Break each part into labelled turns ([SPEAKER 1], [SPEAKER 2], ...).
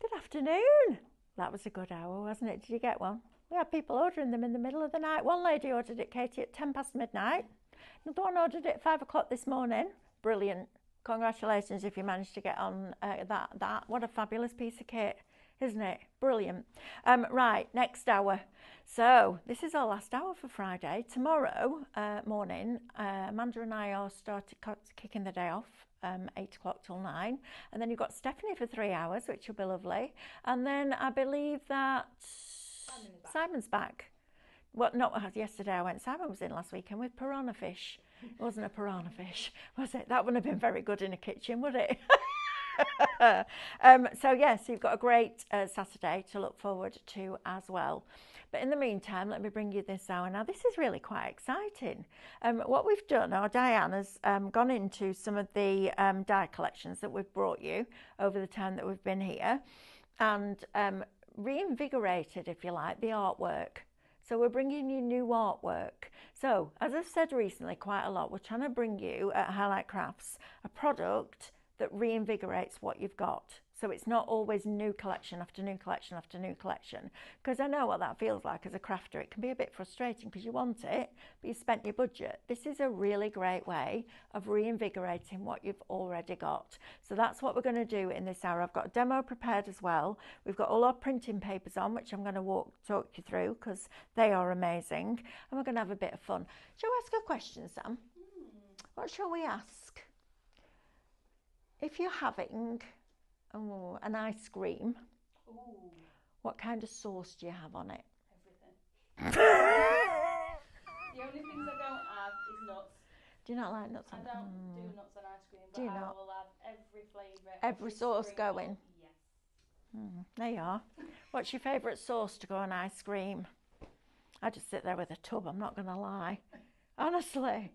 [SPEAKER 1] Good afternoon. That was a good hour, wasn't it? Did you get one? We had people ordering them in the middle of the night. One lady ordered it, Katie, at 10 past midnight. Another one ordered it at 5 o'clock this morning. Brilliant. Congratulations if you managed to get on that. What a fabulous piece of kit, isn't it? Brilliant. Right, next hour. So this is our last hour for Friday. Tomorrow morning, Amanda and I are kicking the day off. 8 o'clock till 9, and then you've got Stephanie for 3 hours, which will be lovely, and then I believe that Simon's back. Well, not yesterday I went. Simon was in last weekend with piranha fish. It wasn't a piranha fish, was it? That wouldn't have been very good in a kitchen, would it? So yes, you've got a great Saturday to look forward to as well. But in the meantime, let me bring you this hour. Now, this is really quite exciting. What we've done, or Diane has gone into some of the dye collections that we've brought you over the time that we've been here, and reinvigorated, if you like, the artwork. So we're bringing you new artwork. So, as I've said recently quite a lot, we're trying to bring you at Highlight Crafts a product that reinvigorates what you've got. So it's not always new collection after new collection after new collection, because I know what that feels like as a crafter. It can be a bit frustrating because you want it, but you spent your budget. This is a really great way of reinvigorating what you've already got. So that's what we're going to do in this hour. I've got a demo prepared as well. We've got all our printing papers on, which I'm going to talk you through because they are amazing. And we're going to have a bit of fun. Shall we ask a question, Sam? What shall we ask? If you're having an ice cream, what kind of sauce do you have on it?
[SPEAKER 2] Everything. The only things I don't have is nuts.
[SPEAKER 1] Do you not like nuts?
[SPEAKER 2] I don't do nuts on ice cream, but
[SPEAKER 1] do you
[SPEAKER 2] I
[SPEAKER 1] not?
[SPEAKER 2] will have every flavour.
[SPEAKER 1] Every sauce going?
[SPEAKER 2] Yes.
[SPEAKER 1] There you are. What's your favourite sauce to go on ice cream? I just sit there with a tub, I'm not going to lie. Honestly.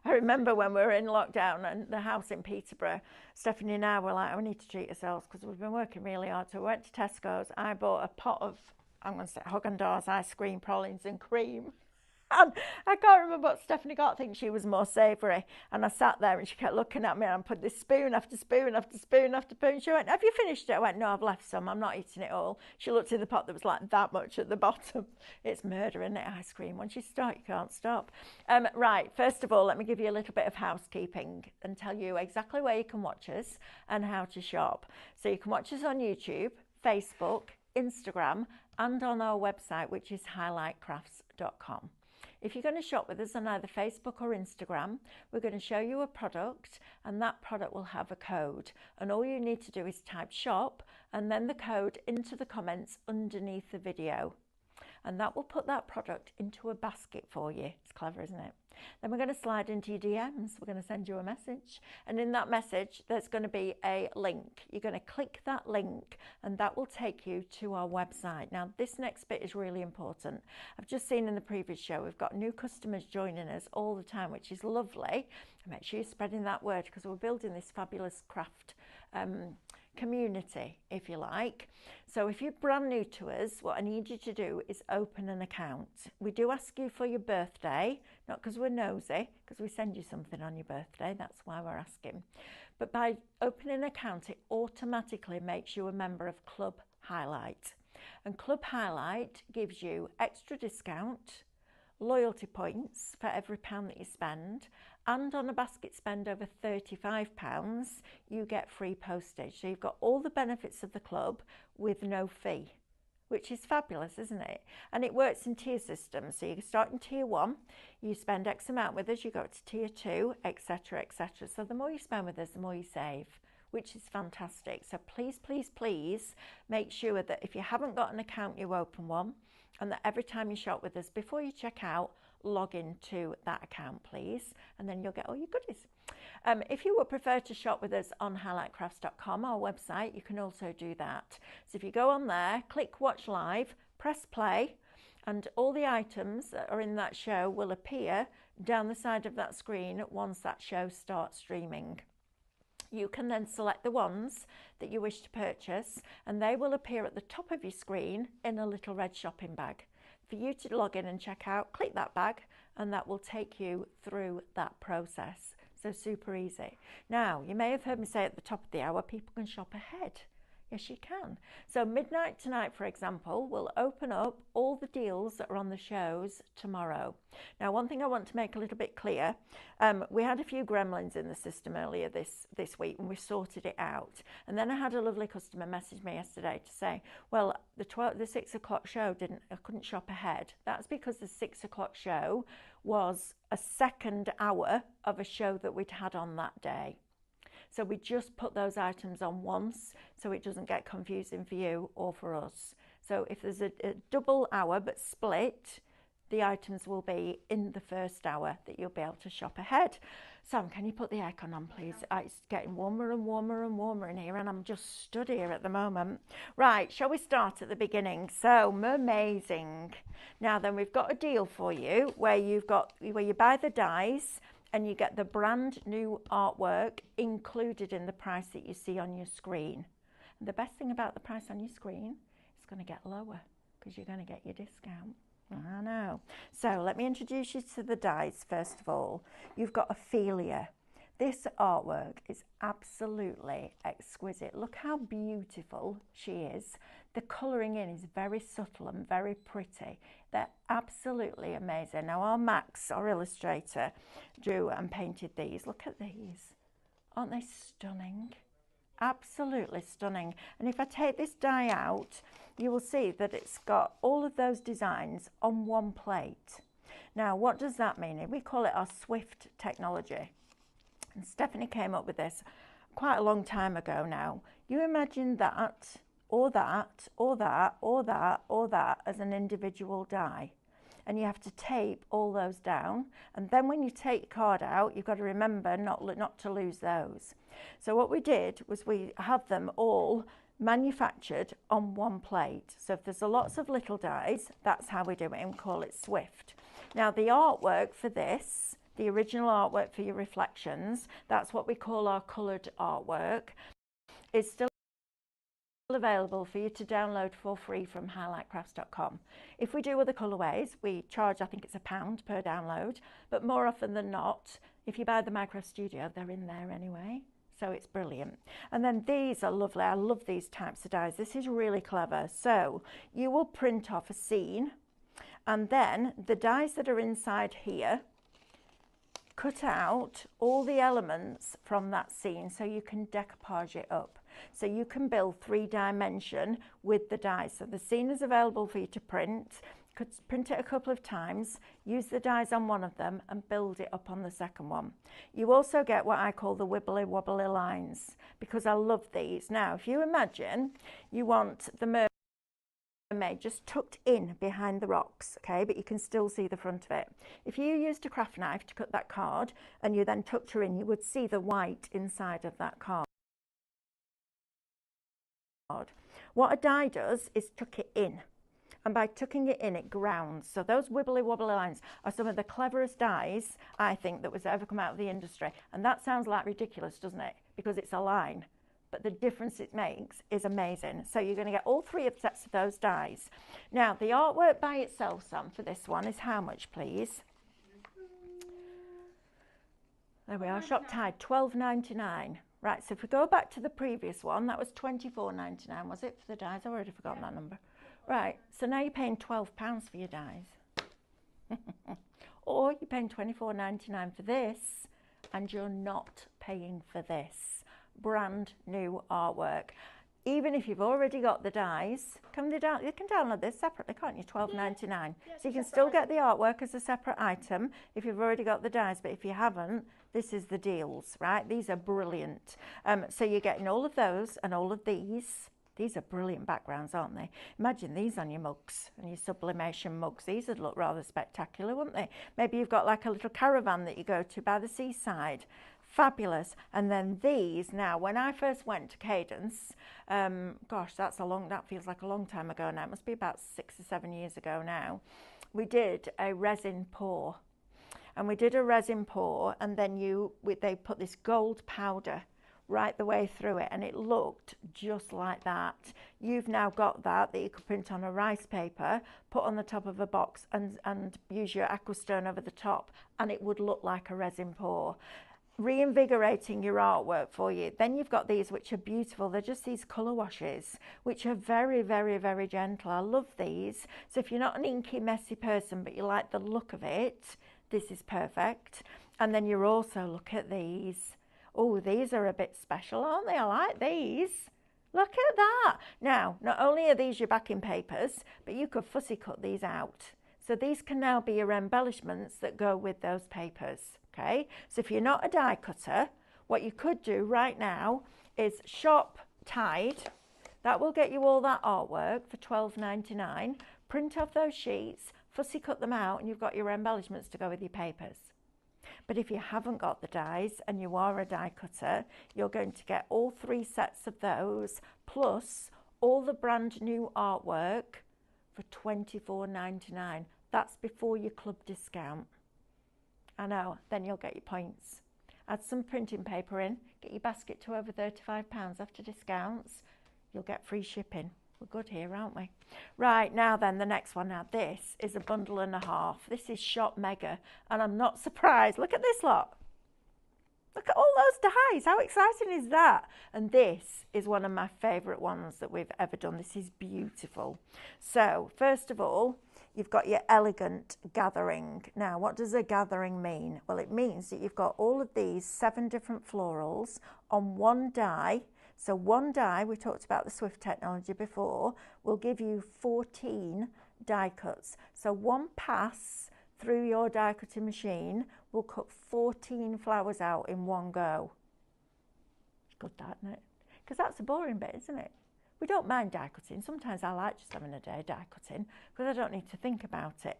[SPEAKER 1] I remember when we were in lockdown and the house in Peterborough, Stephanie and I were like, we need to treat ourselves because we've been working really hard. So we went to Tesco's. I bought a pot of, I'm going to say Haagen-Dazs ice cream, pralines and cream. And I can't remember what Stephanie got. I think she was more savoury. And I sat there and she kept looking at me and I put this spoon after spoon after spoon after spoon. She went, have you finished it? I went, no, I've left some. I'm not eating it all. She looked in the pot, there was like that much at the bottom. It's murder, isn't it, ice cream? Once you start, you can't stop. Right, first of all, let me give you a little bit of housekeeping and tell you exactly where you can watch us and how to shop. So you can watch us on YouTube, Facebook, Instagram, and on our website, which is highlightcrafts.com. If you're going to shop with us on either Facebook or Instagram, we're going to show you a product and that product will have a code. And all you need to do is type shop and then the code into the comments underneath the video. And that will put that product into a basket for you. It's clever, isn't it? Then we're going to slide into your DMs. We're going to send you a message. And in that message, there's going to be a link. You're going to click that link and that will take you to our website. Now, this next bit is really important. I've just seen in the previous show, we've got new customers joining us all the time, which is lovely. Make sure you're spreading that word because we're building this fabulous craft community, if you like. So if you're brand new to us, what I need you to do is open an account. We do ask you for your birthday, not because we're nosy, because we send you something on your birthday, that's why we're asking. But by opening an account, it automatically makes you a member of Club Highlight. And Club Highlight gives you extra discount, loyalty points for every £1 that you spend, and on a basket spend over £35, you get free postage. So you've got all the benefits of the club with no fee, which is fabulous, isn't it? And it works in tier systems. So you start in tier 1, you spend X amount with us, you go to tier 2, etc., etc. So the more you spend with us, the more you save, which is fantastic. So please, please, please make sure that if you haven't got an account, you open one, and that every time you shop with us, before you check out, log into that account, please, and then you'll get all your goodies. If you would prefer to shop with us on highlightcrafts.com, our website, you can also do that. So if you go on there, click watch live, press play, and all the items that are in that show will appear down the side of that screen once that show starts streaming. You can then select the ones that you wish to purchase and they will appear at the top of your screen in a little red shopping bag. For you to log in and check out, click that bag and that will take you through that process. So super easy. Now, you may have heard me say at the top of the hour, people can shop ahead. Yes, you can. So midnight tonight, for example, we'll open up all the deals that are on the shows tomorrow. Now, one thing I want to make a little bit clear, we had a few gremlins in the system earlier this week, and we sorted it out. And then I had a lovely customer message me yesterday to say, well, the 6 o'clock show I couldn't shop ahead. That's because the 6 o'clock show was a second hour of a show that we'd had on that day. So we just put those items on once so it doesn't get confusing for you or for us. So if there's a double hour but split, the items will be in the first hour that you'll be able to shop ahead. Sam, can you put the aircon on, please? It's getting warmer and warmer and warmer in here, and I'm just stood here at the moment. Right, shall we start at the beginning? So, Mermazing. Now then, we've got a deal for you where you buy the dies, and you get the brand new artwork included in the price that you see on your screen. And the best thing about the price on your screen, it's going to get lower because you're going to get your discount. I know. So let me introduce you to the dies first of all. You've got Ophelia. This artwork is absolutely exquisite. Look how beautiful she is. The colouring in is very subtle and very pretty. They're absolutely amazing. Now our Max, our illustrator, drew and painted these. Look at these. Aren't they stunning? Absolutely stunning. And if I take this die out, you will see that it's got all of those designs on one plate. Now, what does that mean? We call it our Swift technology. And Stephanie came up with this quite a long time ago now. You imagine that, or that, or that, or that, or that as an individual die. And you have to tape all those down. And then when you take your card out, you've got to remember not to lose those. So what we did was we have them all manufactured on one plate. So if there's lots of little dies, that's how we do it, and we call it Swift. Now the artwork for this, the original artwork for your reflections, that's what we call our coloured artwork, is still available for you to download for free from highlightcrafts.com. If we do other colourways, we charge, I think it's £1 per download, but more often than not, if you buy the Micro Studio, they're in there anyway. So it's brilliant. And then these are lovely. I love these types of dies. This is really clever. So you will print off a scene, and then the dies that are inside here, cut out all the elements from that scene so you can decoupage it up. So you can build 3-dimension with the dies. So the scene is available for you to print. Could print it a couple of times, use the dies on one of them and build it up on the second one. You also get what I call the wibbly wobbly lines, because I love these. Now, if you imagine you want the mermaid just tucked in behind the rocks, okay, but you can still see the front of it. If you used a craft knife to cut that card and you then tucked her in, you would see the white inside of that card. What a die does is tuck it in. And by tucking it in, it grounds. So those wibbly wobbly lines are some of the cleverest dies, I think, that was ever come out of the industry. And that sounds like ridiculous, doesn't it? Because it's a line. But the difference it makes is amazing. So you're going to get all 3 sets of those dies. Now, the artwork by itself, Sam, for this one is how much, please? There we are, shop tide, £12.99. Right, so if we go back to the previous one, that was £24.99, was it, for the dies? I've already forgotten that number. Right, so now you're paying £12 for your dies. Or you're paying £24.99 for this, and you're not paying for this. Brand new artwork. Even if you've already got the dies, you can download this separately, can't you? £12.99.
[SPEAKER 2] Yeah,
[SPEAKER 1] so you can still get the artwork as a separate item if you've already got the dies, but if you haven't, this is the deals, right? These are brilliant. So you're getting all of those and all of these. These are brilliant backgrounds, aren't they? Imagine these on your mugs and your sublimation mugs. These would look rather spectacular, wouldn't they? Maybe you've got like a little caravan that you go to by the seaside. Fabulous. And then these, now, when I first went to Cadence, gosh, that feels like a long time ago now. It must be about 6 or 7 years ago now. We did a resin pour. And we did a resin pour, and then they put this gold powder right the way through it, and it looked just like that. You've now got that you could print on a rice paper, put on the top of a box, and use your aquastone over the top, and it would look like a resin pour. reinvigorating your artwork for you. Then you've got these, which are beautiful. They're just these colour washes, which are very, very, very gentle. I love these. So if you're not an inky, messy person, but you like the look of it, this is perfect. And then you're also, look at these. Oh, these are a bit special, aren't they? I like these. Look at that. Now, not only are these your backing papers, but you could fussy cut these out. So these can now be your embellishments that go with those papers, okay? So if you're not a die cutter, what you could do right now is shop Tide. That will get you all that artwork for $12.99. Print off those sheets, fussy cut them out, and you've got your embellishments to go with your papers. But if you haven't got the dies and you are a die cutter, you're going to get all 3 sets of those, plus all the brand new artwork for $24.99. That's before your club discount. I know, then you'll get your points. Add some printing paper in, get your basket to over £35 after discounts. You'll get free shipping. We're good here, aren't we? Right, now then, the next one. Now this is a bundle and a half. This is Shop Mega, and I'm not surprised. Look at this lot. Look at all those dies. How exciting is that? And this is one of my favourite ones that we've ever done. This is beautiful. So, first of all, you've got your elegant gathering. Now, what does a gathering mean? Well, it means that you've got all of these 7 different florals on one die. So one die, we talked about the Swift technology before, will give you 14 die cuts. So one pass through your die cutting machine will cut 14 flowers out in one go. Good, that, isn't it? Because that's the boring bit, isn't it? We don't mind die cutting. Sometimes I like just having a day die cutting because I don't need to think about it.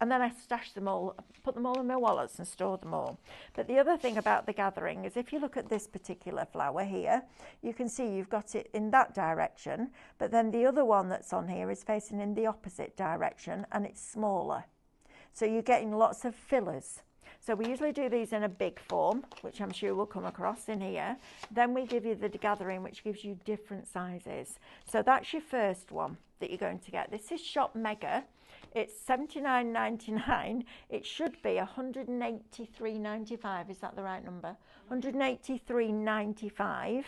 [SPEAKER 1] And then I stash them all, put them all in my wallets and store them all. But the other thing about the gathering is if you look at this particular flower here, you can see you've got it in that direction, but then the other one that's on here is facing in the opposite direction and it's smaller. So you're getting lots of fillers. So we usually do these in a big form, which I'm sure we'll come across in here. Then we give you the gathering, which gives you different sizes. So that's your first one that you're going to get. This is Shop Mega. It's $79.99. It should be $183.95. Is that the right number? $183.95.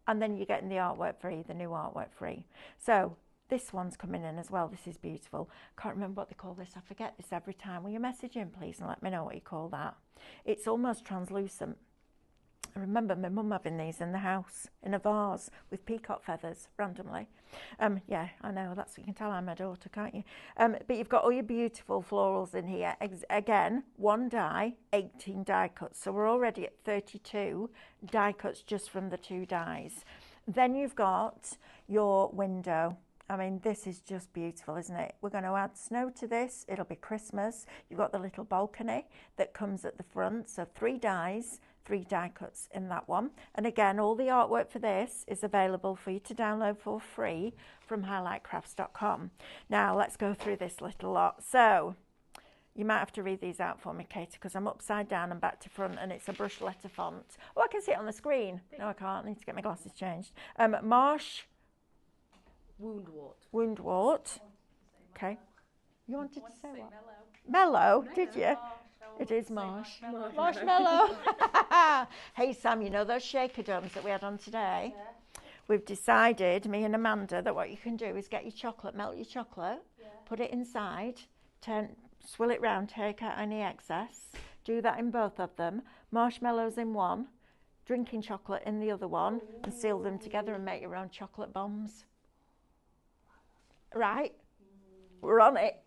[SPEAKER 1] And then you're getting the artwork free, the new artwork free. So this one's coming in as well. This is beautiful. Can't remember what they call this. I forget this every time. Will you message in, please, and let me know what you call that? It's almost translucent. I remember my mum having these in the house in a vase with peacock feathers randomly. Yeah, I know, that's what you can tell I'm a daughter, can't you? But you've got all your beautiful florals in here. Again, one die, 18 die cuts. So we're already at 32 die cuts just from the 2 dies. Then you've got your window. I mean, this is just beautiful, isn't it? We're going to add snow to this. It'll be Christmas. You've got the little balcony that comes at the front. So 3 dies, 3 die cuts in that one. And again, all the artwork for this is available for you to download for free from highlightcrafts.com. Now, let's go through this little lot. So you might have to read these out for me, Katie, because I'm upside down and back to front, and it's a brush letter font. Oh, I can see it on the screen. No, I can't. I need to get my glasses changed. Marsh... Woundwort. Okay. You wanted to say what? Mellow, did you? It is marsh. Marshmallow. Hey Sam, you know those shaker domes that we had on today? Yeah. We've decided, me and Amanda, that what you can do is get your chocolate, melt your chocolate, put it inside, swill it round, take out any excess. Do that in both of them. Marshmallows in one, drinking chocolate in the other one, and seal them together and make your own chocolate bombs. Right, we're on it.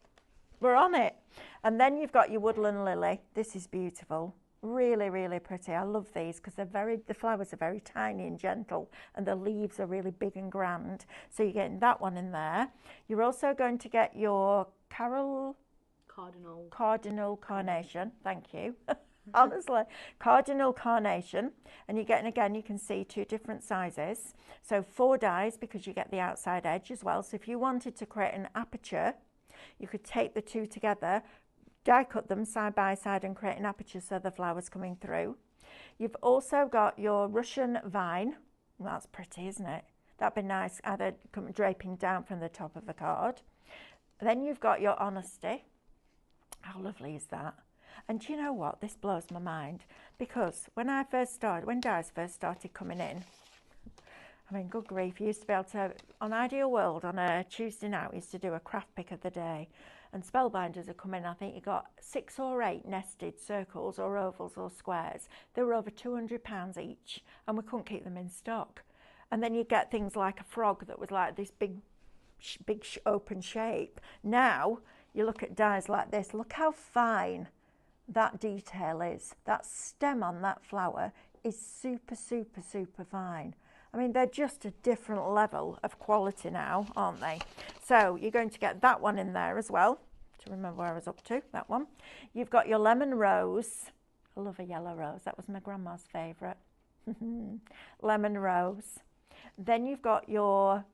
[SPEAKER 1] We're on it. And then you've got your woodland lily. This is beautiful. Really, really pretty. I love these because the flowers are very tiny and gentle, and the leaves are really big and grand. So you're getting that one in there. You're also going to get your cardinal carnation. Thank you. Honestly, cardinal carnation, and you're getting, again, you can see 2 different sizes. So 4 dies because you get the outside edge as well. So if you wanted to create an aperture, you could take the 2 together, die cut them side by side and create an aperture so the flowers coming through. You've also got your Russian vine. Well, that's pretty, isn't it? That'd be nice, either draping down from the top of the card. Then you've got your honesty. How lovely is that? And do you know what? This blows my mind, because when dyes first started coming in, I mean, good grief, you used to be able to, on Ideal World, on a Tuesday night, we used to do a craft pick of the day. And spellbinders would come in, I think you got 6 or 8 nested circles or ovals or squares. They were over £200 each, and we couldn't keep them in stock. And then you get things like a frog that was like this big open shape. Now, you look at dies like this, look how fine that detail is. That stem on that flower is super, super, super fine. I mean, they're just a different level of quality now, aren't they? So you're going to get that one in there as well, to remember where I was up to, that one. You've got your lemon rose. I love a yellow rose. That was my grandma's favourite. Lemon rose. Then you've got your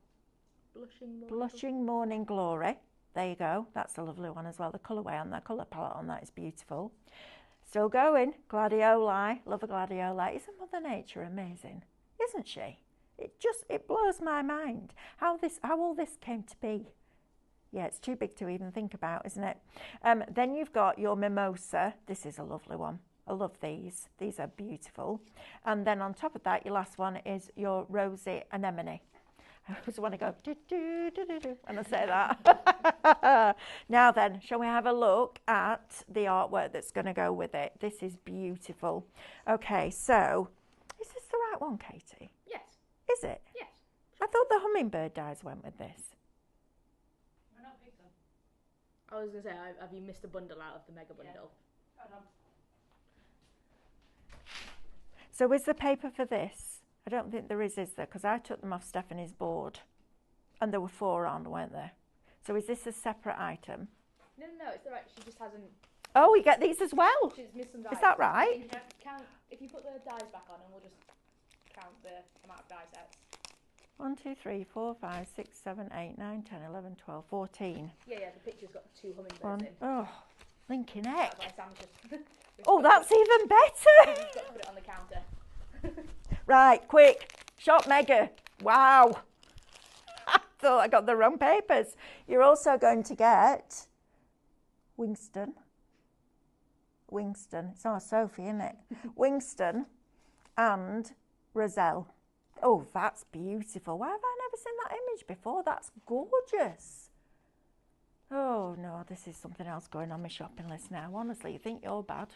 [SPEAKER 1] Blushing Morning Glory. There you go. That's a lovely one as well. The colourway on that, colour palette on that is beautiful. Still going. Gladioli. Love a gladioli. Isn't Mother Nature amazing? Isn't she? It blows my mind how all this came to be. Yeah, it's too big to even think about, isn't it? Then you've got your mimosa. This is a lovely one. I love these. These are beautiful. And then on top of that, your last one is your rosy anemone. I always want to go do do do do do when I say that. Now then, shall we have a look at the artwork that's going to go with it? This is beautiful. Okay, so is this the right one, Katie?
[SPEAKER 2] Yes.
[SPEAKER 1] Is it?
[SPEAKER 2] Yes.
[SPEAKER 1] I thought the hummingbird dies went with this.
[SPEAKER 2] Why not pick them?
[SPEAKER 3] I was going to say, have you missed a bundle out of the mega bundle?
[SPEAKER 2] Yeah. Hold on.
[SPEAKER 1] So is the paper for this? I don't think there is there? Because I took them off Stephanie's board and there were 4 on, weren't there? So is this a separate item?
[SPEAKER 3] No, it's all right. She just hasn't...
[SPEAKER 1] Oh, we get these as well?
[SPEAKER 3] She's missed some dies.
[SPEAKER 1] Is that right?
[SPEAKER 3] If you put the dies back on, and we'll just count the amount of die sets.
[SPEAKER 1] 1, 2, 3, 4, 5, 6, 7, 8, 9, 10, 11, 12, 14.
[SPEAKER 3] Yeah, the picture's got 2 hummingbirds in.
[SPEAKER 1] Oh, Lincoln Neck.
[SPEAKER 3] That's why Sam's just...
[SPEAKER 1] Oh, that's even better.
[SPEAKER 3] We've got to put it on the counter.
[SPEAKER 1] Right, quick. Shop Mega. Wow. I thought I got the wrong papers. You're also going to get Winston. It's not Sophie, isn't it? Winston and Roselle. Oh, that's beautiful. Why have I never seen that image before? That's gorgeous. Oh, no, this is something else going on my shopping list now. Honestly, you think you're bad.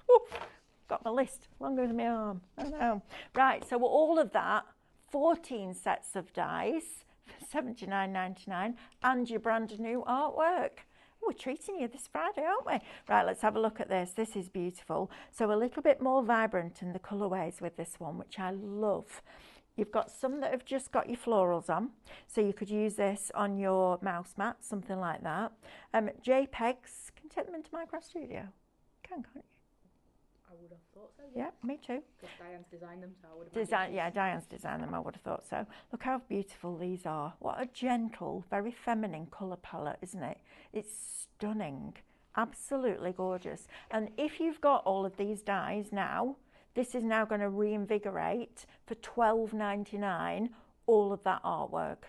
[SPEAKER 1] Oof, got my list longer than my arm. I know. Right, so all of that, 14 sets of dies for $79.99 and your brand new artwork. Oh, we're treating you this Friday, aren't we? Right, let's have a look at this. This is beautiful. So a little bit more vibrant in the colourways with this one, which I love. You've got some that have just got your florals on, so you could use this on your mouse mat, something like that. JPEGs, can you take them into my craft studio? Can't you?
[SPEAKER 3] I would have thought so,
[SPEAKER 1] Yeah, me too.
[SPEAKER 3] Because Diane's designed them, so I would have
[SPEAKER 1] Yeah, Diane's designed them, I would have thought so. Look how beautiful these are. What a gentle, very feminine colour palette, isn't it? It's stunning, absolutely gorgeous. And if you've got all of these dies now, this is now going to reinvigorate for $12.99 all of that artwork.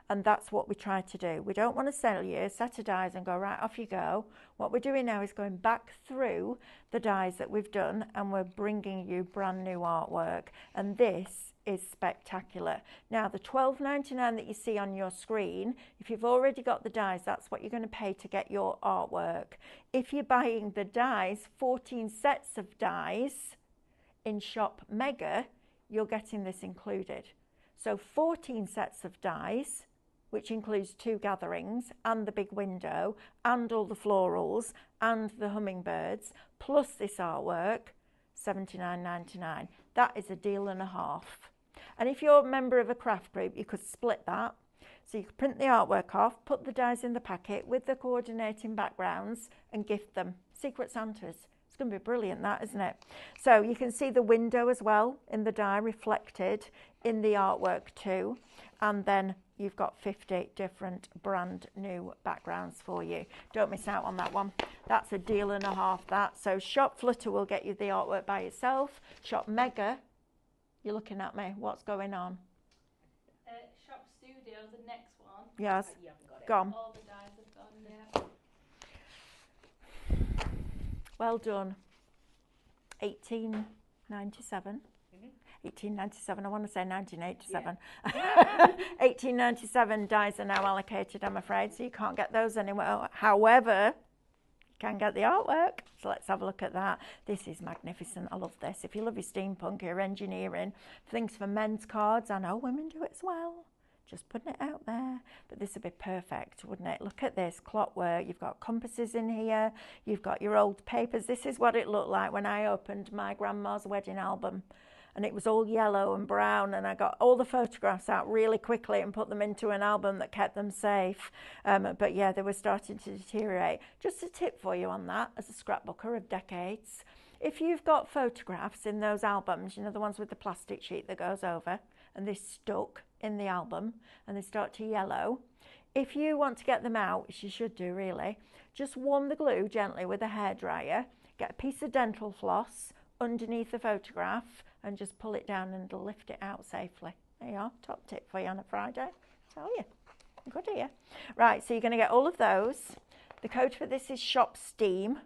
[SPEAKER 1] And that's what we try to do. We don't want to sell you a set of dies and go, right, off you go. What we're doing now is going back through the dies that we've done and we're bringing you brand new artwork. And this is spectacular. Now, the $12.99 that you see on your screen, if you've already got the dies, that's what you're going to pay to get your artwork. If you're buying the dies, 14 sets of dies, in Shop Mega, you're getting this included. So 14 sets of dies, which includes 2 gatherings and the big window and all the florals and the hummingbirds, plus this artwork, $79.99. That is a deal and a half. And if you're a member of a craft group, you could split that. So you could print the artwork off, put the dies in the packet with the coordinating backgrounds and gift them. Secret Santas. It's going to be brilliant, that, isn't it? So you can see the window as well in the die reflected in the artwork too. And then you've got 50 different brand new backgrounds for you. Don't miss out on that one. That's a deal and a half, that. So Shop Flutter will get you the artwork by itself. Shop Mega, you're looking at me. What's going on?
[SPEAKER 2] Shop Studio, the next one.
[SPEAKER 1] Yes.
[SPEAKER 3] You haven't got it.
[SPEAKER 1] Gone.
[SPEAKER 2] All the dies have gone, yeah.
[SPEAKER 1] Well done. 1897. 1897, I want to say 1987. 1897 dies are now allocated, I'm afraid, so you can't get those anywhere. However, you can get the artwork. So let's have a look at that. This is magnificent. I love this. If you love your steampunk, your engineering, things for men's cards, I know women do it as well. Just putting it out there. But this would be perfect, wouldn't it? Look at this clockwork. You've got compasses in here. You've got your old papers. This is what it looked like when I opened my grandma's wedding album. And it was all yellow and brown, and I got all the photographs out really quickly and put them into an album that kept them safe. But yeah, they were starting to deteriorate. Just a tip for you on that, as a scrapbooker of decades. If you've got photographs in those albums, you know, the ones with the plastic sheet that goes over, and they're stuck in the album, and they start to yellow, if you want to get them out, which you should do really, just warm the glue gently with a hairdryer, get a piece of dental floss underneath the photograph, and just pull it down and it'll lift it out safely. There you are, top tip for you on a Friday. Tell you, good here. Right, so you're going to get all of those. The code for this is Shop Steam.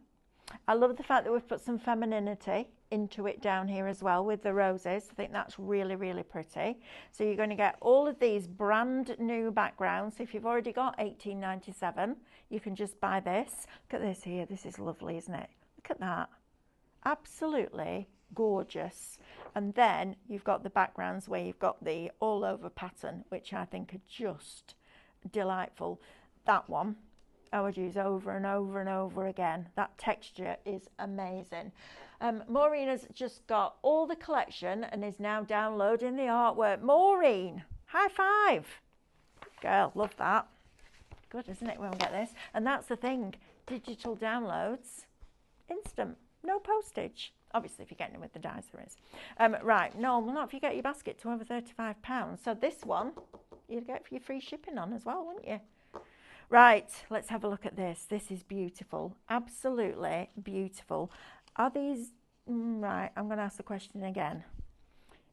[SPEAKER 1] I love the fact that we've put some femininity into it down here as well with the roses. I think that's really, really pretty. So you're going to get all of these brand new backgrounds. If you've already got 1897, you can just buy this. Look at this here. This is lovely, isn't it? Look at that. Absolutely gorgeous. And then you've got the backgrounds where you've got the all over pattern, which I think are just delightful. That one I would use over and over and over again. That texture is amazing. Maureen has just got all the collection and is now downloading the artwork. Maureen, high five. Girl, love that. Good, isn't it, when we get this? And that's the thing, digital downloads, instant, no postage. Obviously, if you're getting it with the dies, there is. Right, no, well, not if you get your basket to over £35. So this one, you'd get for your free shipping on as well, wouldn't you? Right, let's have a look at this. This is beautiful, absolutely beautiful. Are these, right, I'm going to ask the question again.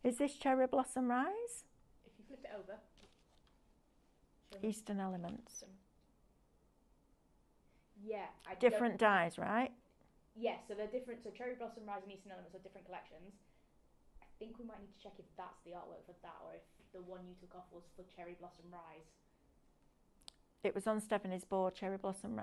[SPEAKER 1] Is this Cherry Blossom Rise?
[SPEAKER 3] If you flip it over.
[SPEAKER 1] Eastern Elements.
[SPEAKER 3] Yeah.
[SPEAKER 1] Different dyes, right?
[SPEAKER 3] Yeah, so they're different. So Cherry Blossom Rise and Eastern Elements are different collections. I think we might need to check if that's the artwork for that, or if the one you took off was for Cherry Blossom Rise.
[SPEAKER 1] It was on Stephanie's board. Cherry Blossom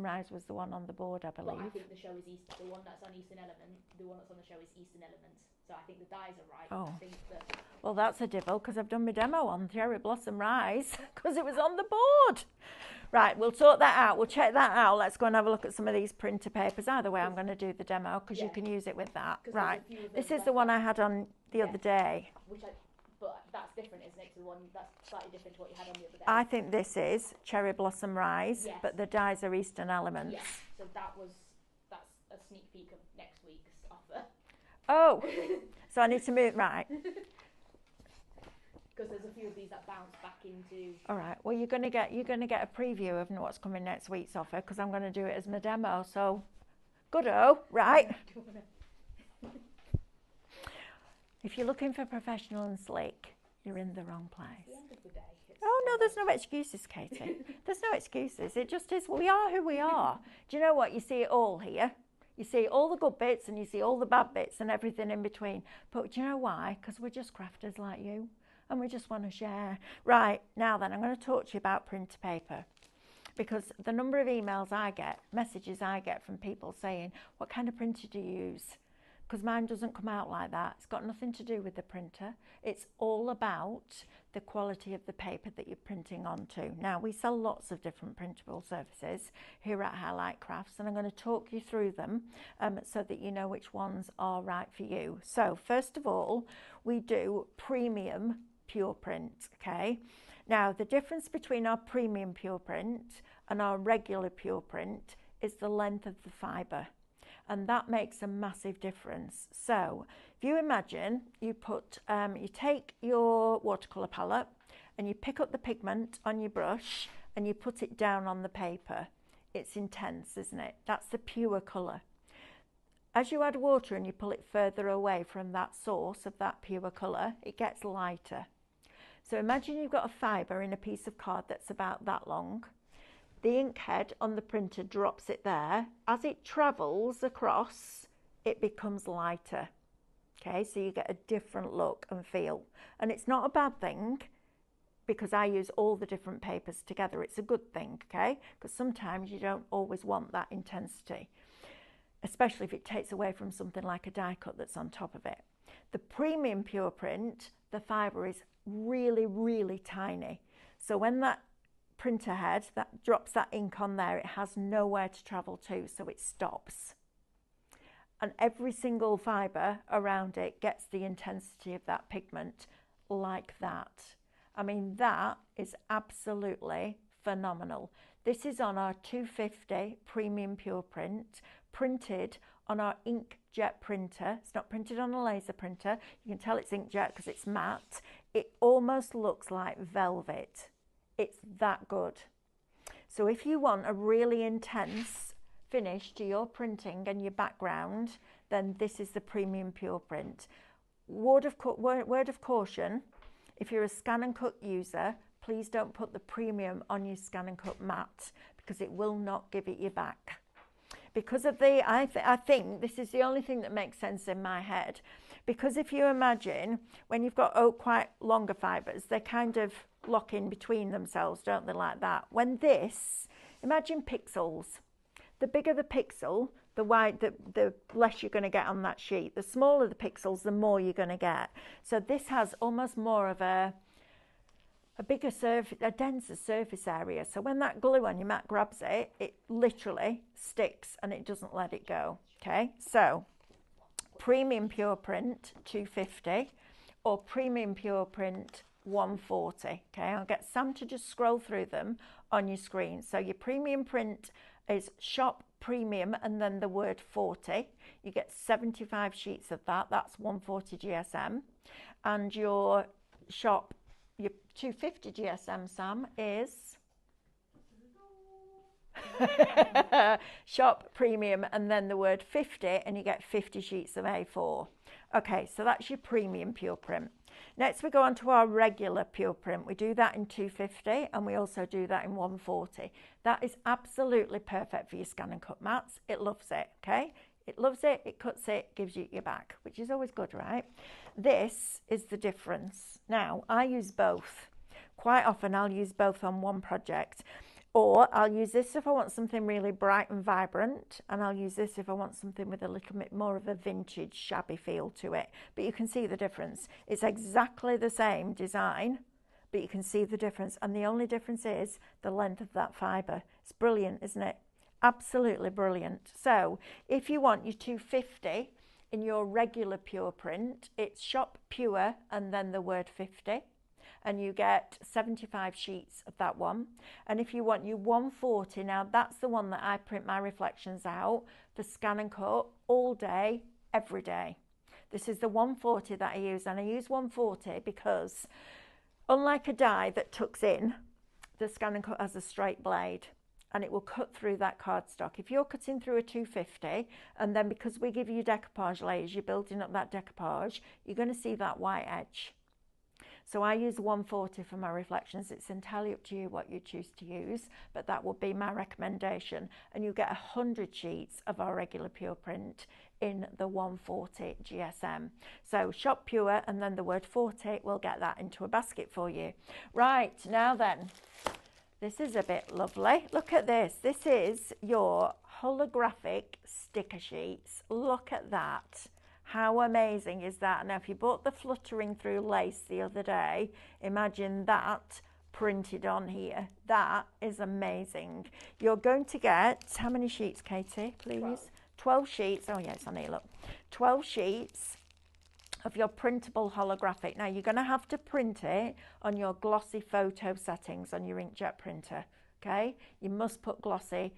[SPEAKER 1] Rise was the one on the board, I believe.
[SPEAKER 3] But I think the show is the one that's on Eastern Element. The one that's on the show is Eastern Elements. So I think the dyes are right.
[SPEAKER 1] Oh.
[SPEAKER 3] I think that.
[SPEAKER 1] Well, that's a dibble because I've done my demo on Cherry Blossom Rise because it was on the board. Right, we'll sort that out. We'll check that out. Let's go and have a look at some of these printer papers. Either way, I'm going to do the demo because you can use it with that. Right, this is the one I had on the other day.
[SPEAKER 3] But that's different, isn't it? To the one that's slightly different to what you had on the other day.
[SPEAKER 1] I think this is Cherry Blossom Rise,
[SPEAKER 3] Yes.
[SPEAKER 1] but the dyes are Eastern Elements.
[SPEAKER 3] Yes, so that's a sneak peek of next week's offer.
[SPEAKER 1] Oh, so I need to move, right.
[SPEAKER 3] Because there's a few of these that bounce back into.
[SPEAKER 1] All right. Well, you're going to get a preview of what's coming next week's offer because I'm going to do it as my demo. So, good-o, right? If you're looking for professional and slick, you're in the wrong place.
[SPEAKER 3] At the end of the day.
[SPEAKER 1] Oh no, there's no excuses, Katie. There's no excuses. It just is. We are who we are. Do you know what? You see it all here. You see all the good bits and you see all the bad bits and everything in between. But do you know why? Because we're just crafters like you. And we just want to share. Right, now then, I'm going to talk to you about printer paper. Because the number of emails I get, messages I get from people saying, what kind of printer do you use? Because mine doesn't come out like that. It's got nothing to do with the printer. It's all about the quality of the paper that you're printing onto. Now, we sell lots of different printable services here at Highlight Crafts, and I'm going to talk you through them so that you know which ones are right for you. So, first of all, we do premium pure print, okay? Now, the difference between our premium pure print and our regular pure print is the length of the fibre. And that makes a massive difference. So if you imagine you take your watercolour palette and you pick up the pigment on your brush and you put it down on the paper. It's intense, isn't it? That's the pure colour. As you add water and you pull it further away from that source of that pure colour, it gets lighter. So imagine you've got a fibre in a piece of card that's about that long. the ink head on the printer drops it there. As it travels across, it becomes lighter. Okay, so you get a different look and feel. And it's not a bad thing, because I use all the different papers together. It's a good thing, okay? Because sometimes you don't always want that intensity, especially if it takes away from something like a die cut that's on top of it. The premium pure print, the fibre is really, really tiny. So when that printer head that drops that ink on there, it has nowhere to travel to, so it stops. And every single fibre around it gets the intensity of that pigment like that. I mean, that is absolutely phenomenal. This is on our 250 premium pure print, printed on our inkjet printer. It's not printed on a laser printer. You can tell it's inkjet because it's matte. It almost looks like velvet. It's that good. So if you want a really intense finish to your printing and your background, then this is the premium pure print. Word of caution, if you're a scan and cut user, please don't put the premium on your scan and cut matte, because it will not give it you back. Because of the, I think this is the only thing that makes sense in my head. Because if you imagine, when you've got quite longer fibres, they kind of lock in between themselves, don't they, like that? When this, imagine pixels. The bigger the pixel, the less you're going to get on that sheet. The smaller the pixels, the more you're going to get. So this has almost more of a bigger surface, a denser surface area. So when that glue on your mat grabs it, it literally sticks and it doesn't let it go. Okay, so premium pure print 250 or premium pure print 140. Okay, I'll get Sam to just scroll through them on your screen. So your premium print is shop premium and then the word 40. You get 75 sheets of that. That's 140 GSM. And your shop, your 250 GSM, Sam, is shop premium and then the word 50, and you get 50 sheets of A4. Okay, so that's your premium pure print. Next we go on to our regular pure print. We do that in 250 and we also do that in 140. That is absolutely perfect for your scan and cut mats. It loves it, okay? It loves it, it cuts it, gives you your back, which is always good, right? This is the difference. Now, I use both. Quite often I'll use both on one project, or I'll use this if I want something really bright and vibrant, and I'll use this if I want something with a little bit more of a vintage, shabby feel to it. But you can see the difference. It's exactly the same design, but you can see the difference, and the only difference is the length of that fibre. It's brilliant, isn't it? Absolutely brilliant. So if you want your 250 in your regular pure print, it's shop pure and then the word 50. And you get 75 sheets of that one. And if you want your 140, now that's the one that I print my reflections out for scan and cut all day, every day. This is the 140 that I use, and I use 140 because unlike a die that tucks in, the scan and cut has a straight blade and it will cut through that cardstock. If you're cutting through a 250, and then because we give you decoupage layers, you're building up that decoupage, you're going to see that white edge. So I use 140 for my reflections. It's entirely up to you what you choose to use, but that would be my recommendation. And you get 100 sheets of our regular pure print in the 140 GSM. So shop pure and then the word 40, we'll get that into a basket for you. Right, now then, this is a bit lovely. Look at this. This is your holographic sticker sheets. Look at that. How amazing is that? Now, if you bought the fluttering through lace the other day, imagine that printed on here. That is amazing. You're going to get, how many sheets, Katie, please? 12 sheets. Oh, yeah, it's on here, look. 12 sheets of your printable holographic. Now, you're going to have to print it on your glossy photo settings on your inkjet printer, okay? You must put glossy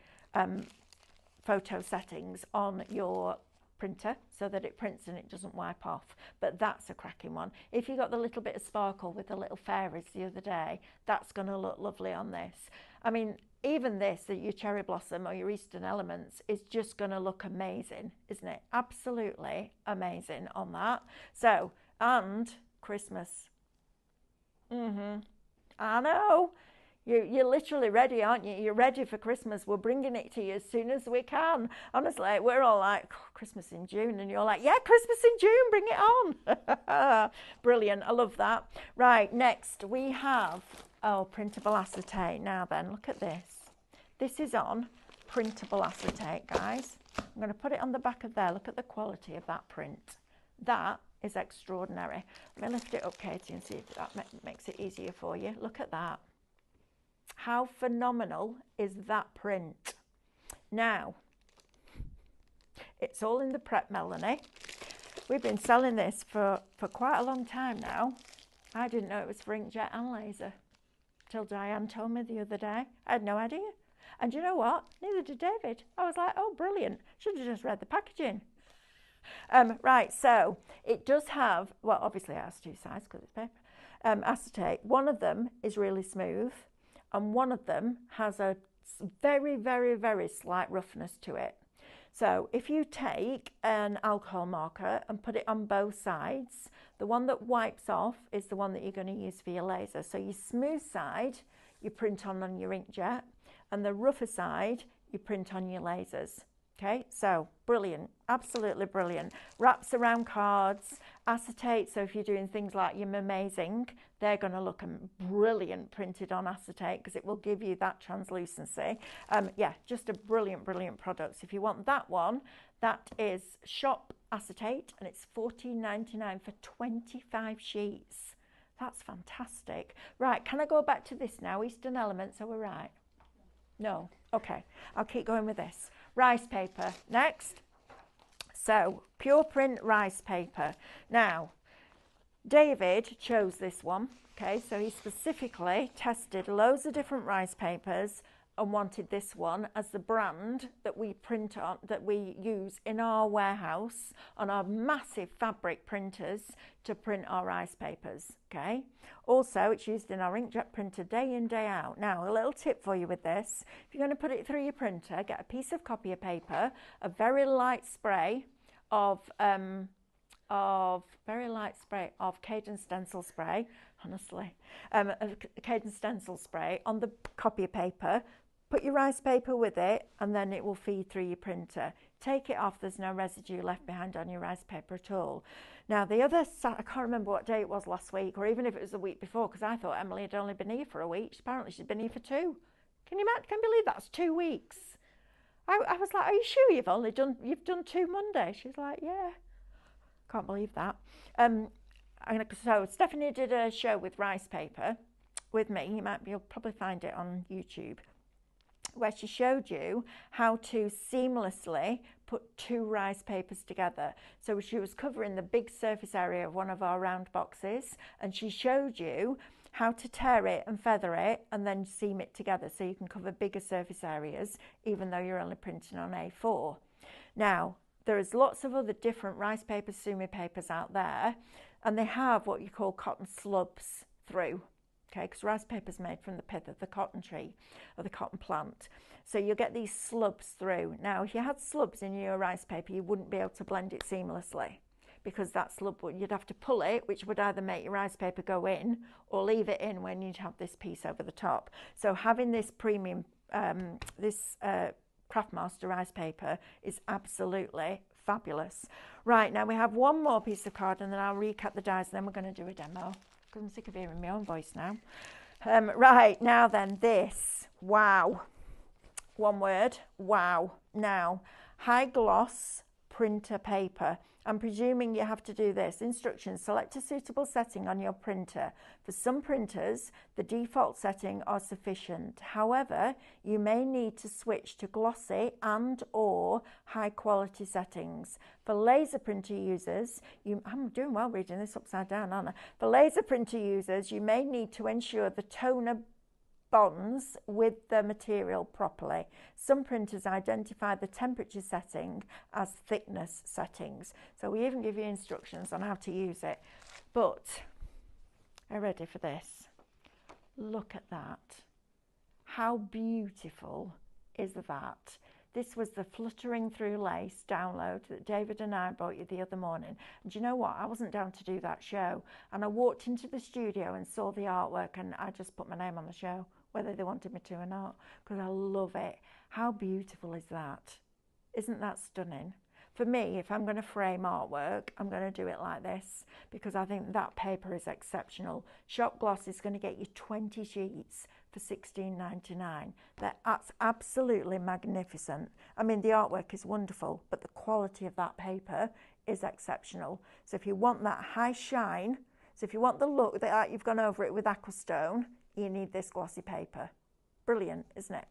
[SPEAKER 1] photo settings on your printer so that it prints and it doesn't wipe off. But that's a cracking one. If you got the little bit of sparkle with the little fairies the other day, that's going to look lovely on this. I mean, even this, that your cherry blossom or your Eastern elements, is just going to look amazing, isn't it? Absolutely amazing on that. So, and Christmas. I know. You're literally ready, aren't you? You're ready for Christmas. We're bringing it to you as soon as we can. Honestly, we're all like, oh, Christmas in June. And you're like, yeah, Christmas in June, bring it on. Brilliant. I love that. Right, next we have, printable acetate. Now then, look at this. This is on printable acetate, guys. I'm going to put it on the back of there. Look at the quality of that print. That is extraordinary. Let me lift it up, Katie, and see if that makes it easier for you. Look at that. How phenomenal is that print? Now, it's all in the prep, Melanie. We've been selling this for quite a long time now. I didn't know it was for inkjet and laser till Diane told me the other day. I had no idea. And you know what? Neither did David. I was like, oh, brilliant. Should have just read the packaging. Right, so it does have, well, obviously it has two sides because it's paper. Acetate. One of them is really smooth, and one of them has a very, very, very slight roughness to it. So if you take an alcohol marker and put it on both sides, the one that wipes off is the one that you're going to use for your laser. So your smooth side, you print on your inkjet, and the rougher side, you print on your lasers. Okay, so brilliant, absolutely brilliant. Wraps around cards, acetate, so if you're doing things like your Mermazing, they're going to look brilliant printed on acetate because it will give you that translucency. Yeah, just a brilliant, brilliant product. So if you want that one, that is shop acetate, and it's $14.99 for 25 sheets. That's fantastic. Right, can I go back to this now? Eastern Elements, are we right? No? Okay, I'll keep going with this. Rice paper, next. So, pure print rice paper. Now, David chose this one, okay, so he specifically tested loads of different rice papers and wanted this one as the brand that we print on, that we use in our warehouse on our massive fabric printers to print our rice papers, okay. Also, it's used in our inkjet printer day in, day out. Now, a little tip for you with this: if you're going to put it through your printer, get a piece of copier paper, a very light spray of Cadence stencil spray, honestly, a Cadence stencil spray on the copier paper. Put your rice paper with it, and then it will feed through your printer. Take it off, there's no residue left behind on your rice paper at all. Now, the other, I can't remember what day it was last week, or even if it was the week before, because I thought Emily had only been here for a week. Apparently she's been here for 2. Can you believe that's 2 weeks? I was like, are you sure you've done 2 Mondays? She's like, yeah. Can't believe that. So Stephanie did a show with rice paper with me. You'll probably find it on YouTube, where she showed you how to seamlessly put 2 rice papers together. So she was covering the big surface area of one of our round boxes, and she showed you how to tear it and feather it and then seam it together so you can cover bigger surface areas even though you're only printing on A4. Now, there is lots of other different rice papers, sumi papers out there, and they have what you call cotton slubs through. Okay, because rice paper is made from the pith of the cotton tree or the cotton plant. So you'll get these slubs through. Now, if you had slubs in your rice paper, you wouldn't be able to blend it seamlessly because that slub, you'd have to pull it, which would either make your rice paper go in or leave it in when you'd have this piece over the top. So having this premium, Craftmaster rice paper is absolutely fabulous. Right, now we have one more piece of card and then I'll recap the dies and then we're going to do a demo. Because I'm sick of hearing my own voice now. Right, now then, this. Wow. One word. Wow. Now, high gloss printer paper. I'm presuming you have to do this. Instructions: select a suitable setting on your printer. For some printers, the default setting are sufficient. However, you may need to switch to glossy and or high quality settings. For laser printer users, I'm doing well reading this upside down, aren't I? For laser printer users, you may need to ensure the toner bonds with the material properly. Some printers identify the temperature setting as thickness settings. So we even give you instructions on how to use it. But, are you ready for this? Look at that. How beautiful is that? This was the Fluttering Through Lace download that David and I bought you the other morning. And do you know what? I wasn't down to do that show. And I walked into the studio and saw the artwork and I just put my name on the show. whether they wanted me to or not, because I love it. How beautiful is that? Isn't that stunning? For me, if I'm going to frame artwork, I'm going to do it like this, because I think that paper is exceptional. Shop Gloss is going to get you 20 sheets for $16.99. That's absolutely magnificent. I mean, the artwork is wonderful, but the quality of that paper is exceptional. So if you want that high shine, so if you want the look that you've gone over it with Aquastone, you need this glossy paper. Brilliant, isn't it?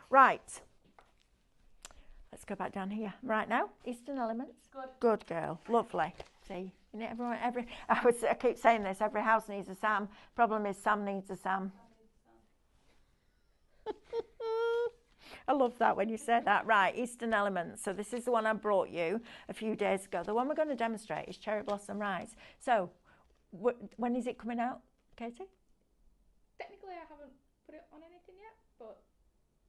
[SPEAKER 1] Right. Let's go back down here. Right now, Eastern Elements.
[SPEAKER 3] Good.
[SPEAKER 1] Good girl. Lovely. See, you know, I keep saying this, every house needs a Sam. Problem is, Sam needs a Sam. I love that when you say that. Right, Eastern Elements. So this is the one I brought you a few days ago. The one we're going to demonstrate is Cherry Blossom Rise. So, when is it coming out, Katie?
[SPEAKER 3] Technically, I haven't put it on anything yet, but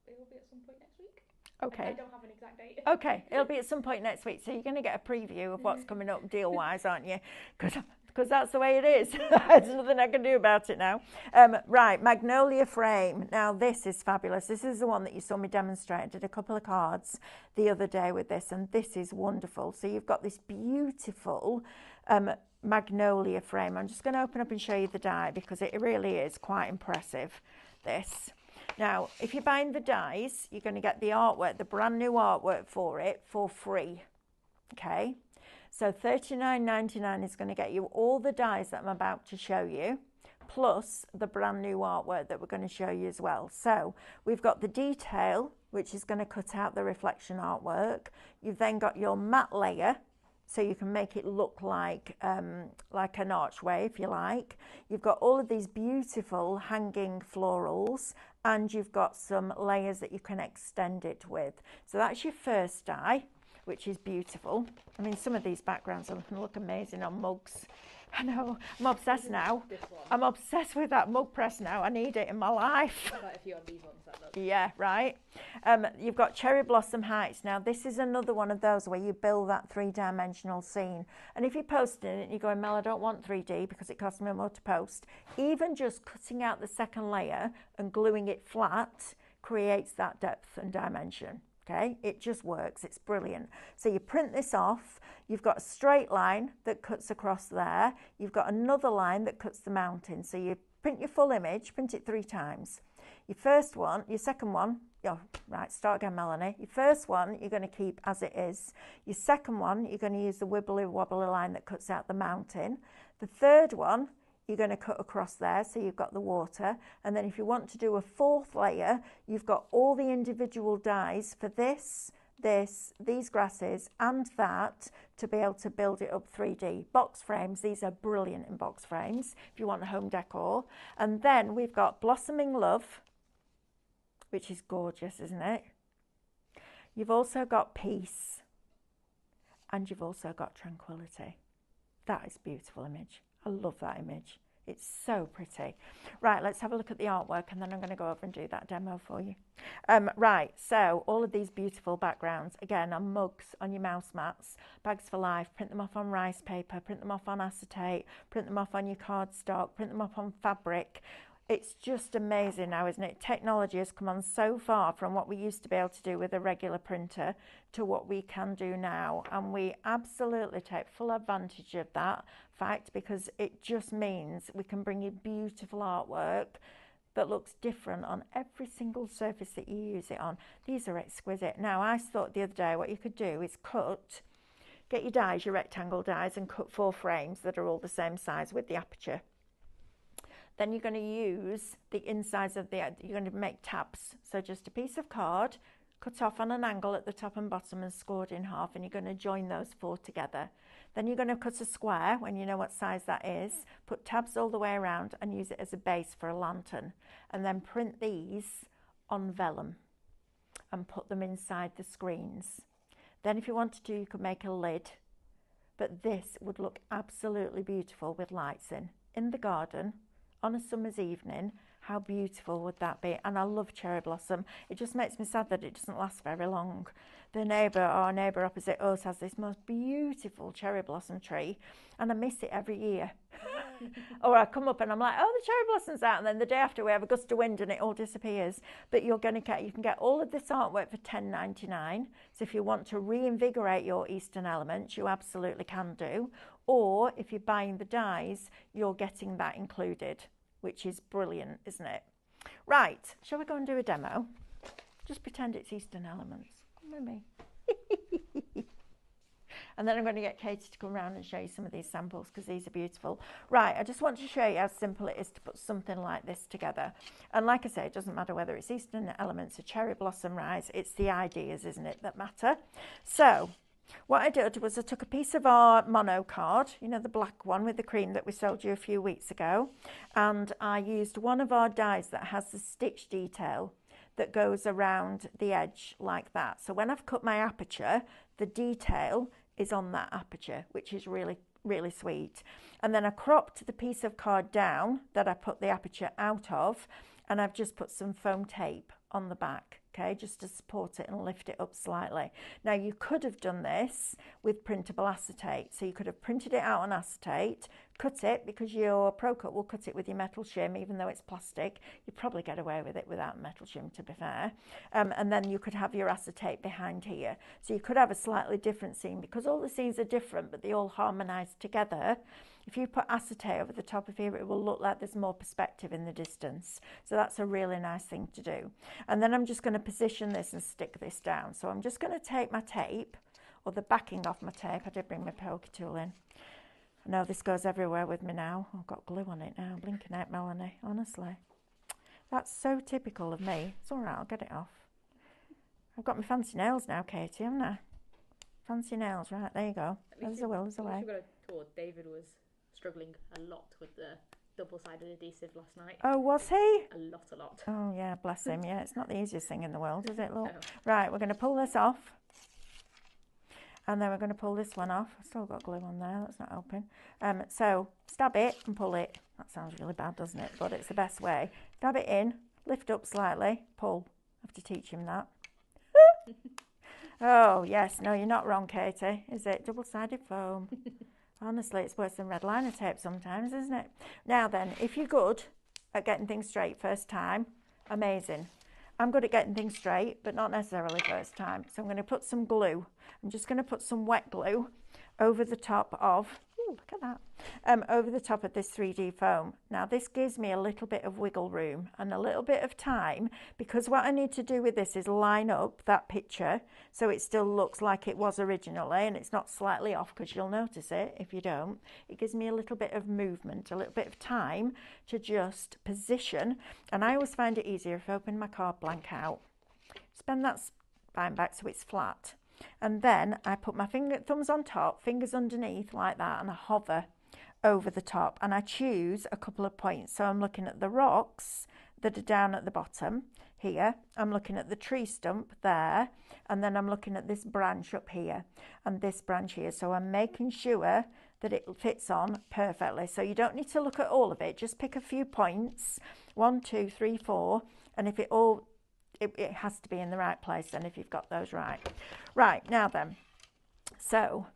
[SPEAKER 3] it will be at some point next week.
[SPEAKER 1] Okay.
[SPEAKER 3] I don't have an exact date.
[SPEAKER 1] Okay, it'll be at some point next week. So you're going to get a preview of what's coming up deal-wise, aren't you? Because that's the way it is. There's nothing I can do about it now. Right, Magnolia Frame. Now, this is fabulous. This is the one that you saw me demonstrate. I did a couple of cards the other day with this, and this is wonderful. So you've got this beautiful Magnolia frame. I'm just going to open up and show you the die, because it really is quite impressive, this. Now, if you're buying the dies, you're going to get the artwork, the brand new artwork for it, for free. Okay, so $39.99 is going to get you all the dies that I'm about to show you, plus the brand new artwork that we're going to show you as well. So we've got the detail, which is going to cut out the reflection artwork. You've then got your matte layer, so you can make it look like an archway, if you like. You've got all of these beautiful hanging florals, and you've got some layers that you can extend it with. So that's your first die, which is beautiful. I mean, some of these backgrounds look amazing on mugs. I know, I'm obsessed now. I'm obsessed with that mug press now. I need it in my life.
[SPEAKER 3] Quite a few on these ones, that look.
[SPEAKER 1] Yeah, right. You've got Cherry Blossom Heights. Now, this is another one of those where you build that three-dimensional scene. And if you're posting it and you're going, Mel, I don't want 3D because it costs me more to post, even just cutting out the second layer and gluing it flat creates that depth and dimension. Okay, it just works. It's brilliant. So you print this off. You've got a straight line that cuts across there. You've got another line that cuts the mountain. So you print your full image, print it 3 times. Your first one, your second one, right, start again, Melanie. Your first one, you're going to keep as it is. Your second one, you're going to use the wibbly wobbly line that cuts out the mountain. The third one, you're going to cut across there, so you've got the water. And then if you want to do a 4th layer, you've got all the individual dies for this, these grasses, and that, to be able to build it up 3D. Box frames, these are brilliant in box frames, if you want a home decor. And then we've got Blossoming Love, which is gorgeous, isn't it? You've also got Peace, and you've also got Tranquility. That is a beautiful image. I love that image. It's so pretty. Right, let's have a look at the artwork, and then I'm going to go over and do that demo for you. Right, so all of these beautiful backgrounds, again, on mugs, on your mouse mats, Bags for Life, print them off on rice paper, print them off on acetate, print them off on your cardstock, print them off on fabric. It's just amazing now, isn't it? Technology has come on so far from what we used to be able to do with a regular printer to what we can do now. And we absolutely take full advantage of that fact, because it just means we can bring you beautiful artwork that looks different on every single surface that you use it on. These are exquisite. Now, I thought the other day what you could do is get your dies, your rectangle dies, and cut 4 frames that are all the same size with the aperture. Then you're going to use the insides of you're going to make tabs. So just a piece of card, cut off on an angle at the top and bottom and scored in half, and you're going to join those 4 together. Then you're going to cut a square when you know what size that is, put tabs all the way around and use it as a base for a lantern. And then print these on vellum and put them inside the screens. Then if you wanted to, you could make a lid, but this would look absolutely beautiful with lights in the garden, on a summer's evening. How beautiful would that be? And I love cherry blossom. It just makes me sad that it doesn't last very long. Our neighbour opposite us has this most beautiful cherry blossom tree, and I miss it every year. Or I come up and I'm like, oh, the cherry blossom's out, and then the day after we have a gust of wind and it all disappears. But you can get all of this artwork for $10.99. So if you want to reinvigorate your Eastern elements, you absolutely can do. Or if you're buying the dies, you're getting that included, which is brilliant, isn't it? Right, shall we go and do a demo? Just pretend it's Eastern elements. Come with me. And then I'm going to get Katie to come around and show you some of these samples because these are beautiful. Right, I just want to show you how simple it is to put something like this together. And like I say, it doesn't matter whether it's Eastern elements or cherry blossom rise, it's the ideas, isn't it, that matter. So what I did was I took a piece of our mono card, you know, the black one with the cream that we sold you a few weeks ago, and I used one of our dies that has the stitch detail that goes around the edge like that. So when I've cut my aperture, the detail is on that aperture, which is really, really sweet. And then I cropped the piece of card down that I put the aperture out of, and I've just put some foam tape on the back, okay, just to support it and lift it up slightly. Now you could have done this with printable acetate, so you could have printed it out on acetate, cut it, because your Pro Cut will cut it with your metal shim, even though it's plastic. You'd probably get away with it without metal shim, to be fair. And then you could have your acetate behind here. So you could have a slightly different scene, because all the scenes are different, but they all harmonise together. If you put acetate over the top of here, it will look like there's more perspective in the distance. So that's a really nice thing to do. And then I'm just going to position this and stick this down. So I'm just going to take my tape, or the backing off my tape. I did bring my poker tool in. I know this goes everywhere with me now. I've got glue on it now. Blinking out, Melanie, honestly. That's so typical of me. It's all right, I'll get it off. I've got my fancy nails now, Katie, haven't I? Fancy nails, right, there you go. There's a will, there's a way.
[SPEAKER 3] We got a tour. David was struggling a lot with the double-sided adhesive last night.
[SPEAKER 1] Oh, was he?
[SPEAKER 3] A lot.
[SPEAKER 1] Oh, yeah, bless him. Yeah, it's not the easiest thing in the world, is it? Look.
[SPEAKER 3] No.
[SPEAKER 1] Right, we're going to pull this off. And then we're going to pull this one off. I've still got glue on there, that's not helping. So stab it and pull it. That sounds really bad, doesn't it? But it's the best way. Stab it in, lift up slightly, pull. I have to teach him that. Oh, yes. No, you're not wrong, Katie. Is it? Double-sided foam. Honestly, it's worse than red liner tape sometimes, isn't it? Now then, if you're good at getting things straight first time, amazing. I'm good at getting things straight, but not necessarily first time. So I'm going to put some glue. I'm just going to put some wet glue over the top of, ooh, look at that, over the top of this 3D foam. Now this gives me a little bit of wiggle room and a little bit of time, because what I need to do with this is line up that picture so it still looks like it was originally and it's not slightly off, because you'll notice it if you don't. It gives me a little bit of movement, a little bit of time to just position, and I always find it easier if I open my card blank out. Bend that spine back so it's flat. And then I put my thumbs on top, fingers underneath like that, and I hover over the top, and I choose a couple of points. So I'm looking at the rocks that are down at the bottom here, I'm looking at the tree stump there, and then I'm looking at this branch up here and this branch here. So I'm making sure that it fits on perfectly. So you don't need to look at all of it, just pick a few points, 1, 2, 3, 4, and if it has to be in the right place then, if you've got those right. Right, now then, so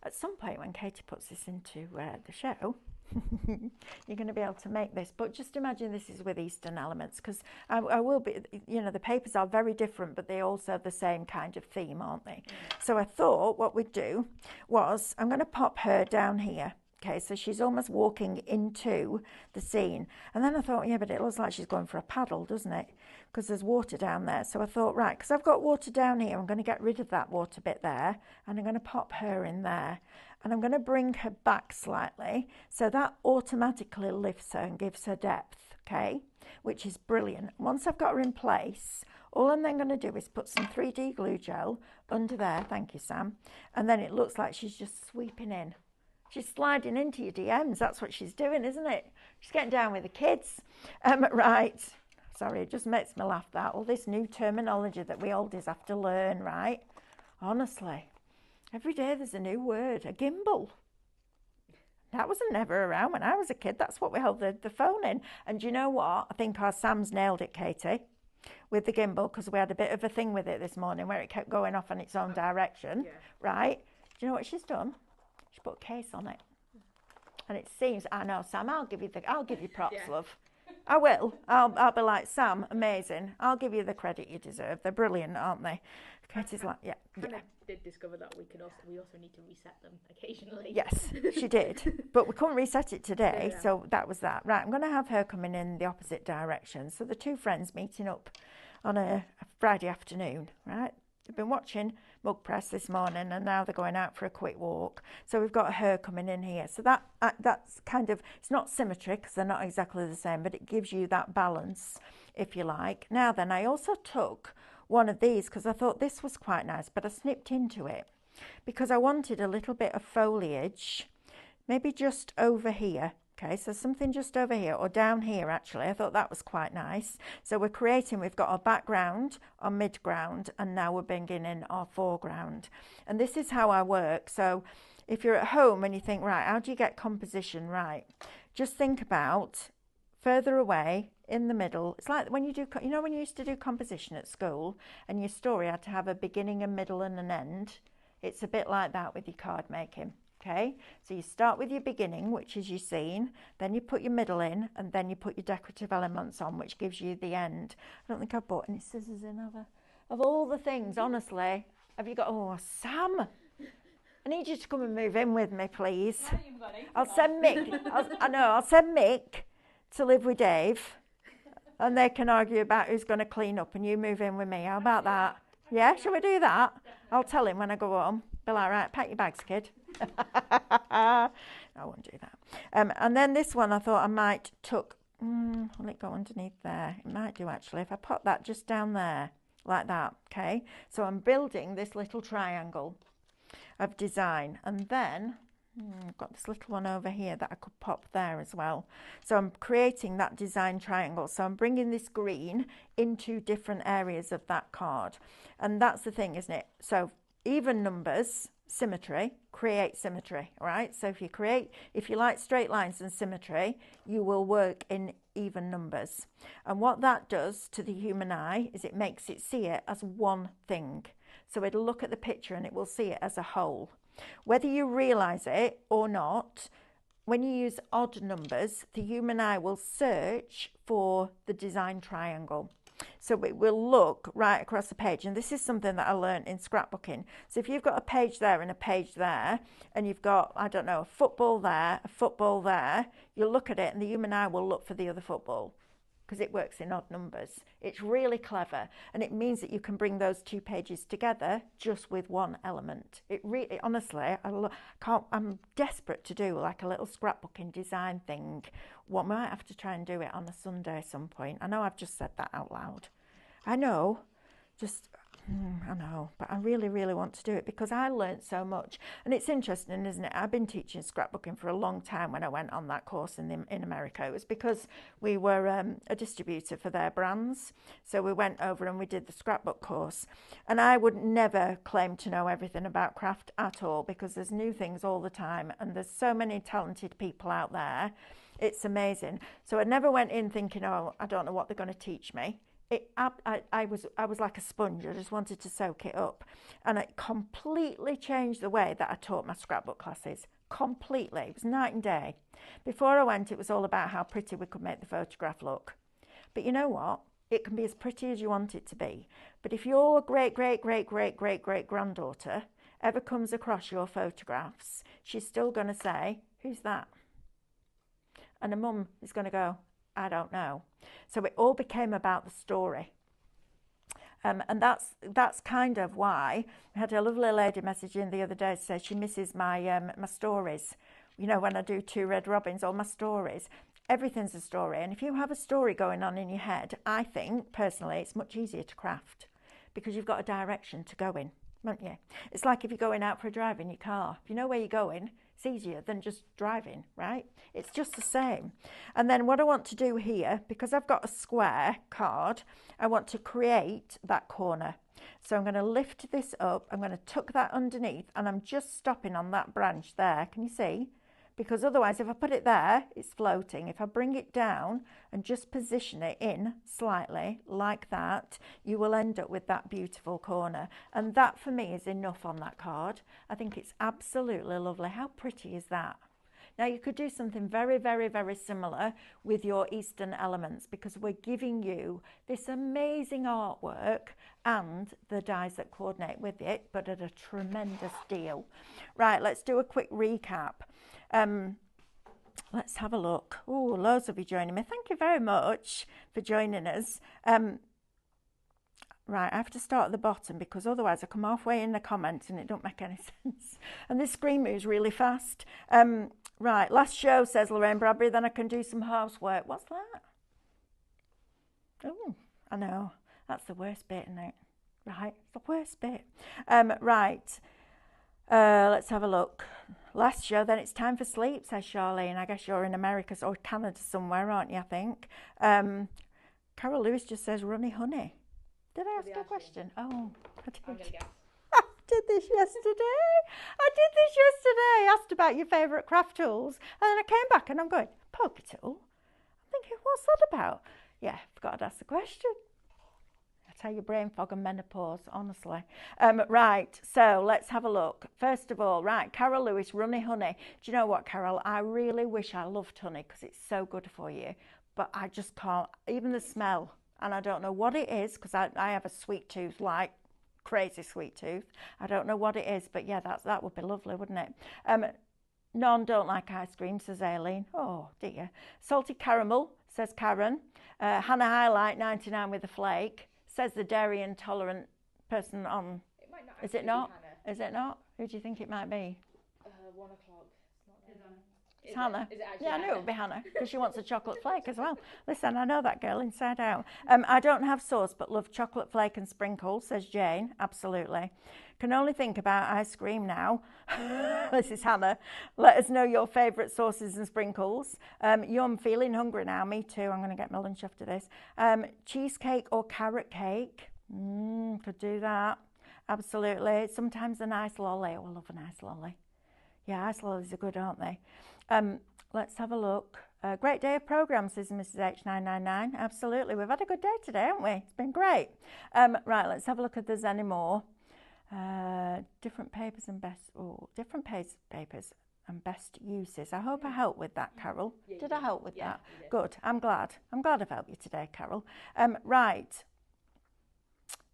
[SPEAKER 1] at some point when Katie puts this into the show, you're going to be able to make this, but just imagine this is with Eastern elements, because I will be, you know, the papers are very different, but they also have the same kind of theme, aren't they? So I thought what we'd do was, I'm going to pop her down here. Okay, so she's almost walking into the scene. And then I thought, yeah, but it looks like she's going for a paddle, doesn't it? Because there's water down there. So I thought, right, because I've got water down here, I'm going to get rid of that water bit there, and I'm going to pop her in there. And I'm going to bring her back slightly, so that automatically lifts her and gives her depth, okay? Which is brilliant. Once I've got her in place, all I'm then going to do is put some 3D glue gel under there. Thank you, Sam. And then it looks like she's just sweeping in. She's sliding into your DMs. That's what she's doing, isn't it? She's getting down with the kids. Right. Sorry, it just makes me laugh, that. All this new terminology that we oldies have to learn, right? Honestly. Every day there's a new word. A gimbal. That was never around when I was a kid. That's what we held the phone in. And do you know what? I think our Sam's nailed it, Katie, with the gimbal, because we had a bit of a thing with it this morning where it kept going off in its own direction. Yeah. Right? Do you know what she's done? She put a case on it. And it seems, I know, Sam, I'll give you props,
[SPEAKER 3] Yeah.
[SPEAKER 1] love. I will. I'll be like, Sam, amazing. I'll give you the credit you deserve. They're brilliant, aren't they? Katie's like, yeah.
[SPEAKER 3] Kind of did discover that we also need to reset them occasionally.
[SPEAKER 1] Yes, she did. But we couldn't reset it today,
[SPEAKER 3] Yeah.
[SPEAKER 1] so that was that. Right, I'm going to have her coming in the opposite direction. So the two friends meeting up on a Friday afternoon, right? They've been watching Mug Press this morning and now they're going out for a quick walk. So we've got her coming in here. So that's kind of, it's not symmetry because they're not exactly the same, but it gives you that balance, if you like. Now then, I also took one of these because I thought this was quite nice, but I snipped into it because I wanted a little bit of foliage, maybe just over here. Okay, so something just over here or down here actually. I thought that was quite nice. So we've got our background, our midground, and now we're bringing in our foreground. And this is how I work. So if you're at home and you think, right, how do you get composition right? Just think about further away in the middle. It's like when you do, you know, when you used to do composition at school and your story had to have a beginning, a middle, and an end. It's a bit like that with your card making. Okay, so you start with your beginning, which is your scene, then you put your middle in, and then you put your decorative elements on, which gives you the end. I don't think I've bought any scissors in, have I? Of all the things, honestly, have you got, oh, Sam, I need you to come and move in with me, please. I'll send Mick, I'll send Mick to live with Dave, and they can argue about who's going to clean up, and you move in with me. How about that? Yeah, shall we do that? I'll tell him when I go home. Be like, right, pack your bags, kid. I won't do that. And then this one I thought I might tuck, will it go underneath there? It might do actually, if I pop that just down there, like that, okay? So I'm building this little triangle of design, and then I've got this little one over here that I could pop there as well. So I'm creating that design triangle. So I'm bringing this green into different areas of that card. And that's the thing, isn't it? So even numbers, symmetry, create symmetry, all right? So if you like straight lines and symmetry, you will work in even numbers. And what that does to the human eye is it makes it see it as one thing. So it'll look at the picture and it will see it as a whole. Whether you realise it or not, when you use odd numbers, the human eye will search for the design triangle. So it will look right across the page. And this is something that I learned in scrapbooking. So if you've got a page there and a page there, and you've got, I don't know, a football there, you'll look at it and the human eye will look for the other football because it works in odd numbers. It's really clever. And it means that you can bring those two pages together just with one element. It really, honestly, I'm desperate to do like a little scrapbooking design thing. We might have to try and do it on a Sunday at some point. I know I've just said that out loud. I know, I know, but I really, really want to do it because I learnt so much. And it's interesting, isn't it? I've been teaching scrapbooking for a long time when I went on that course in America. It was because we were a distributor for their brands. So we went over and we did the scrapbook course. And I would never claim to know everything about craft at all because there's new things all the time and there's so many talented people out there. It's amazing. So I never went in thinking, oh, I don't know what they're going to teach me. I was like a sponge. I just wanted to soak it up, and it completely changed the way that I taught my scrapbook classes. Completely, it was night and day. Before I went, it was all about how pretty we could make the photograph look. But you know what? It can be as pretty as you want it to be. But if your great granddaughter ever comes across your photographs, she's still going to say, "Who's that?" And a mum is going to go, "I don't know." So it all became about the story. And that's kind of why I had a lovely lady message in the other day to say she misses my my stories. You know, when I do 2 Red Robins, all my stories. Everything's a story. And if you have a story going on in your head, I think, personally, it's much easier to craft because you've got a direction to go in, haven't you? It's like if you're going out for a drive in your car. If you know where you're going, it's easier than just driving, right? It's just the same. And then what I want to do here, because I've got a square card, I want to create that corner. So I'm going to lift this up, I'm going to tuck that underneath, and I'm just stopping on that branch there. Can you see? Because otherwise, if I put it there, it's floating. If I bring it down and just position it in slightly like that, you will end up with that beautiful corner. And that for me is enough on that card. I think it's absolutely lovely. How pretty is that? Now you could do something very, very, very similar with your Eastern elements, because we're giving you this amazing artwork and the dies that coordinate with it, but at a tremendous deal. Right, let's do a quick recap. Let's have a look. Oh, loads of you joining me. Thank you very much for joining us. Right, I have to start at the bottom because otherwise I come halfway in the comments and it don't make any sense. And this screen moves really fast. Right, last show, says Lorraine Bradbury, then I can do some housework. What's that? Oh, I know. That's the worst bit, isn't it? Right, it's the worst bit. Right, let's have a look. Last show, then it's time for sleep, says Charlene. I guess you're in America or Canada somewhere, aren't you, I think. Carol Lewis just says, runny honey. Did I ask you a question? Oh, I did.
[SPEAKER 3] I'm gonna guess.
[SPEAKER 1] I did this yesterday. I asked about your favourite craft tools. And then I came back and I'm going, poker tool? I'm thinking, what's that about? Yeah, forgot to ask the question. I tell you, brain fog and menopause, honestly. Right, so let's have a look. First of all, right, Carol Lewis, runny honey. Do you know what, Carol? I really wish I loved honey because it's so good for you. But I just can't, even the smell. And I don't know what it is, because I have a sweet tooth, like crazy sweet tooth. I don't know what it is, but yeah, that would be lovely, wouldn't it? None don't like ice cream, says Aileen. Oh dear. Salted caramel, says Karen. Hannah Highlight, 99 with a flake, says the dairy intolerant person on.
[SPEAKER 3] It might not.
[SPEAKER 1] Is it not? Is it not? Who do you think it might be?
[SPEAKER 3] 1 o'clock. It's not
[SPEAKER 1] It's Hannah.
[SPEAKER 3] Is it actually
[SPEAKER 1] Yeah, I knew
[SPEAKER 3] Hannah?
[SPEAKER 1] it would be Hannah because she wants a chocolate flake as well. Listen, I know that girl inside out. I don't have sauce but love chocolate flake and sprinkles, says Jane. Absolutely. Can only think about ice cream now. This is Hannah. Let us know your favourite sauces and sprinkles. Yum, feeling hungry now. Me too. I'm going to get my lunch after this. Cheesecake or carrot cake. Could do that. Absolutely. Sometimes a nice lolly. Oh, I love a nice lolly. Yeah, ice lollies are good, aren't they? Let's have a look. Great day of programme, says Mrs H999. Absolutely. We've had a good day today, haven't we? It's been great. Right, let's have a look if there's any more. Different papers and papers and best uses. I hope I helped with that, Carol.
[SPEAKER 3] Yeah,
[SPEAKER 1] Did I help with that?
[SPEAKER 3] You did.
[SPEAKER 1] Good. I'm glad. I'm glad I've helped you today, Carol. Right.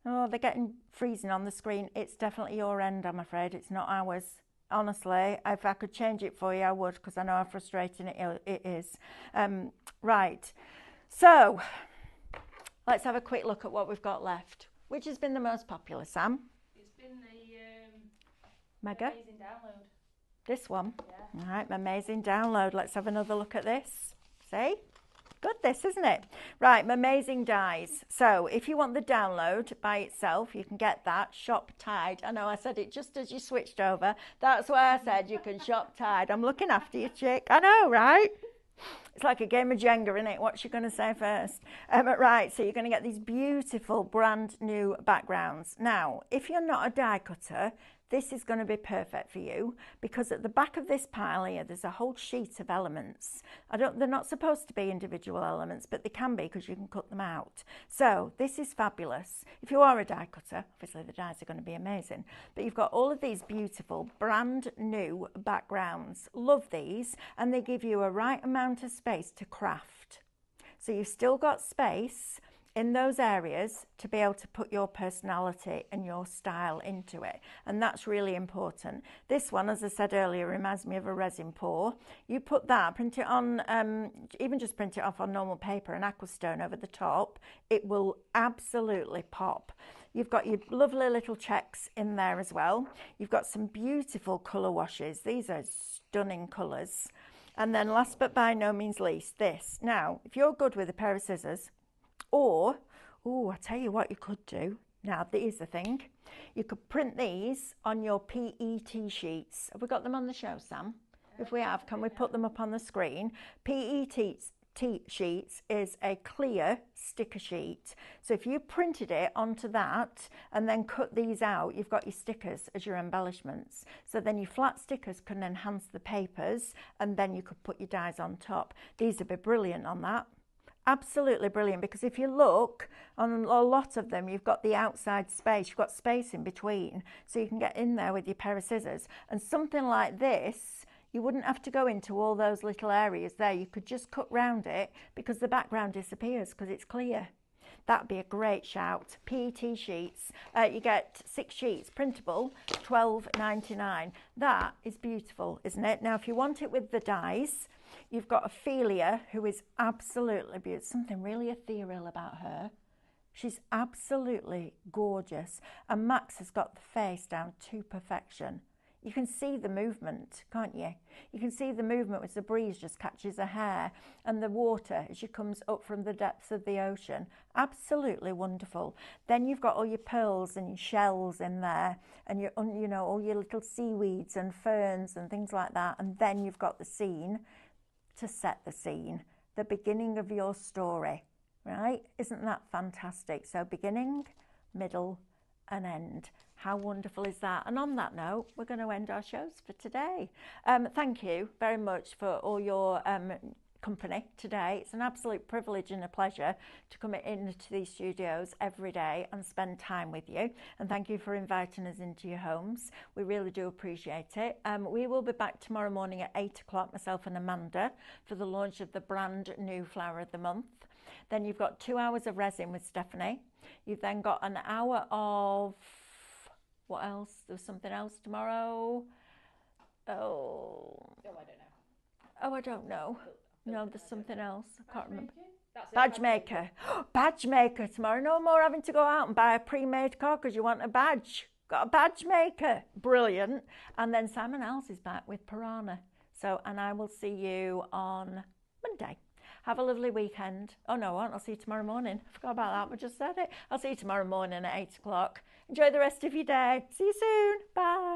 [SPEAKER 1] Oh, they're getting freezing on the screen. It's definitely your end, I'm afraid. It's not ours. Honestly, if I could change it for you, I would, because I know how frustrating it is. Right, so let's have a quick look at what we've got left. Which has been the most popular, Sam?
[SPEAKER 2] It's been the
[SPEAKER 1] Mega?
[SPEAKER 3] Amazing download.
[SPEAKER 1] This one?
[SPEAKER 3] Yeah.
[SPEAKER 1] All right, Mermazing download. Let's have another look at this. See? Good this, isn't it? Right, Mermazing dies. So if you want the download by itself, you can get that. Shop Tide. I know I said it just as you switched over. That's why I said you can shop Tide. I'm looking after you, chick. I know, right? It's like a game of Jenga, isn't it? What's you going to say first? Right, so you're going to get these beautiful brand new backgrounds. Now, if you're not a die cutter, this is going to be perfect for you, because at the back of this pile here, there's a whole sheet of elements. They're not supposed to be individual elements, but they can be because you can cut them out. So this is fabulous. If you are a die cutter, obviously the dies are going to be amazing, but you've got all of these beautiful brand new backgrounds. Love these, and they give you a right amount of space to craft. So you've still got space in those areas to be able to put your personality and your style into it, and that's really important. This one, as I said earlier, reminds me of a resin pour. You put that, print it on, even just print it off on normal paper and aquastone over the top, it will absolutely pop. You've got your lovely little checks in there as well. You've got some beautiful colour washes. These are stunning colours. And then last but by no means least, this. Now, if you're good with a pair of scissors, or, I tell you what you could do. Now, here's the thing. You could print these on your PET sheets. Have we got them on the show, Sam? If we have, can we put them up on the screen? PET sheets is a clear sticker sheet. So if you printed it onto that and then cut these out, you've got your stickers as your embellishments. So then your flat stickers can enhance the papers, and then you could put your dies on top. These would be brilliant on that. Absolutely brilliant, because if you look on a lot of them, you've got the outside space, you've got space in between, so you can get in there with your pair of scissors. And something like this, You wouldn't have to go into all those little areas there. You could just cut round it because the background disappears because it's clear. That'd be a great shout. PET sheets. You get 6 sheets, printable, $12.99. That is beautiful, isn't it? Now, if you want it with the dies, you've got Ophelia, who is absolutely beautiful. Something really ethereal about her. She's absolutely gorgeous. And Max has got the face down to perfection. You can see the movement, can't you? You can see the movement as the breeze just catches her hair and the water as she comes up from the depths of the ocean. Absolutely wonderful. Then you've got all your pearls and your shells in there and your, you know, all your little seaweeds and ferns and things like that. And then you've got the scene to set the scene, the beginning of your story, right? Isn't that fantastic? So beginning, middle, and end. How wonderful is that? And on that note, we're going to end our shows for today. Thank you very much for all your company today. It's an absolute privilege and a pleasure to come into these studios every day and spend time with you. And thank you for inviting us into your homes. We really do appreciate it. We will be back tomorrow morning at 8 o'clock, myself and Amanda, for the launch of the brand new Flower of the Month. Then you've got 2 hours of resin with Stephanie. You've then got an hour of... what else? There's something else tomorrow. Oh,
[SPEAKER 3] I don't know.
[SPEAKER 1] Oh, I don't know. No, there's something else. I can't remember.
[SPEAKER 3] That's it,
[SPEAKER 1] Badge maker. Badge maker tomorrow. No more having to go out and buy a pre-made car because you want a badge. Got a badge maker. Brilliant. And then Simon Els is back with Piranha. So, and I will see you on Monday. Have a lovely weekend. Oh no, I won't. I'll see you tomorrow morning. I forgot about that. I just said it. I'll see you tomorrow morning at 8 o'clock. Enjoy the rest of your day. See you soon. Bye.